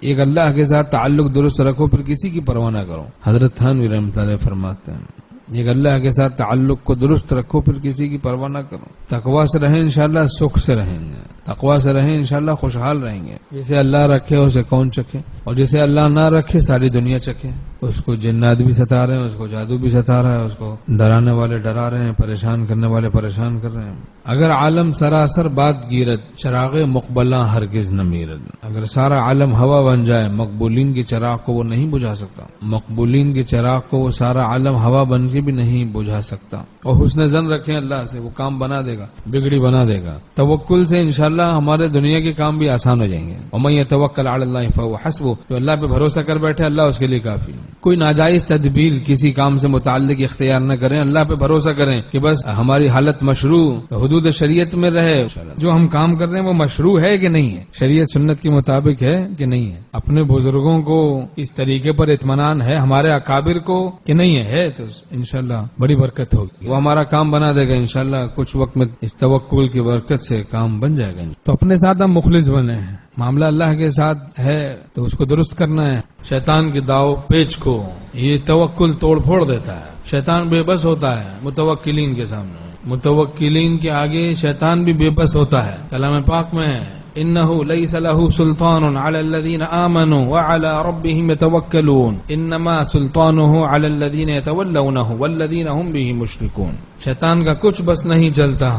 ایک اللہ کے ساتھ تعلق درست رکھو پھر کسی کی پرواہ نہ کرو. حضرت تھانوی رحمۃ اللہ فرماتے ہیں ایک اللہ کے ساتھ تعلق کو درست رکھو پھر کسی کی پرواہ نہ کرو. تقویٰ سے رہیں انشاءاللہ سکھ سے رہیں گے, تقویٰ سے رہیں انشاءاللہ خوشحال رہیں گے. جسے اللہ رکھے اسے کون چکھے, اور جسے اللہ نہ رکھے ساری دنیا چکھے. اس کو جنات بھی ستا رہے ہیں, اس کو جادو بھی ستا رہا ہے, اس کو ڈرانے والے ڈرا رہے ہیں, پریشان کرنے والے پریشان کر رہے ہیں. اگر عالم سراسر بات گیرت چراغ مقبلہ ہرگز نہ میرد. اگر سارا عالم ہوا بن جائے مقبولین کے چراغ کو وہ نہیں بجھا سکتا. مقبولین کے چراغ کو وہ سارا عالم ہوا بن کے بھی نہیں بجھا سکتا. اور حسن ظن رکھیں اللہ سے, وہ کام بنا دے گا, بگڑی بنا دے گا. توکل سے انشاءاللہ ہمارے دنیا کے کام بھی آسان ہو جائیں گے. ومن یتوکل علی اللہ فہو حسبہ, جو اللہ پہ بھروسہ کر بیٹھے اللہ اس کے لیے کافی. کوئی ناجائز تدبیر کسی کام سے متعلق اختیار نہ کریں, اللہ پہ بھروسہ کریں کہ بس ہماری حالت مشروع حدود شریعت میں رہے. جو ہم کام کر رہے ہیں وہ مشروع ہے کہ نہیں ہے, شریعت سنت کے مطابق ہے کہ نہیں ہے, اپنے بزرگوں کو اس طریقے پر اطمینان ہے, ہمارے اکابر کو کہ نہیں ہے, تو انشاءاللہ بڑی برکت ہوگی. وہ ہمارا کام بنا دے گا انشاءاللہ. کچھ وقت میں اس توکل کی برکت سے کام بن جائے گا. تو اپنے ساتھ ہم مخلص بنے ہیں, معاملہ اللہ کے ساتھ ہے تو اس کو درست کرنا ہے. شیطان کے داؤ پیچ کو یہ توکل توڑ پھوڑ دیتا ہے. شیطان بے بس ہوتا ہے متوکلین کے سامنے, متوکلین کے آگے شیطان بھی بے بس ہوتا ہے. کلام پاک میں ہے انه ليس له سلطان على الذين آمنوا وعلى ربهم يتوكلون انما سلطانه على الذين يتولونه والذين هم به مشركون. شیطان کا کچھ بس نہیں چلتا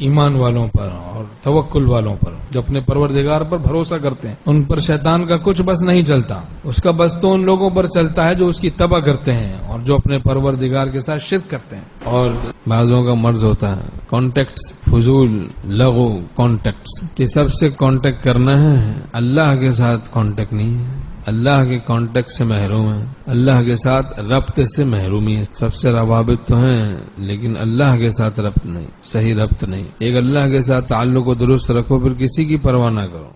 ایمان والوں پر اور توکل والوں پر, جو اپنے پروردگار پر بھروسہ کرتے ہیں ان پر شیطان کا کچھ بس نہیں چلتا. اس کا بس تو ان لوگوں پر چلتا ہے جو اس کی تبع کرتے ہیں اور جو اپنے پروردگار کے ساتھ شرک کرتے ہیں. اور بعضوں کا مرض ہوتا ہے کانٹیکٹس, فضول لغو کانٹیکٹس, کہ سب سے کانٹیکٹ کرنا ہے, اللہ کے ساتھ کانٹیکٹ نہیں ہے. اللہ کے کانٹیکٹ سے محروم ہے, اللہ کے ساتھ ربط سے محرومی ہے. سب سے روابط تو ہیں لیکن اللہ کے ساتھ ربط نہیں, صحیح ربط نہیں. ایک اللہ کے ساتھ تعلق کو درست رکھو پھر کسی کی پرواہ نہ کرو.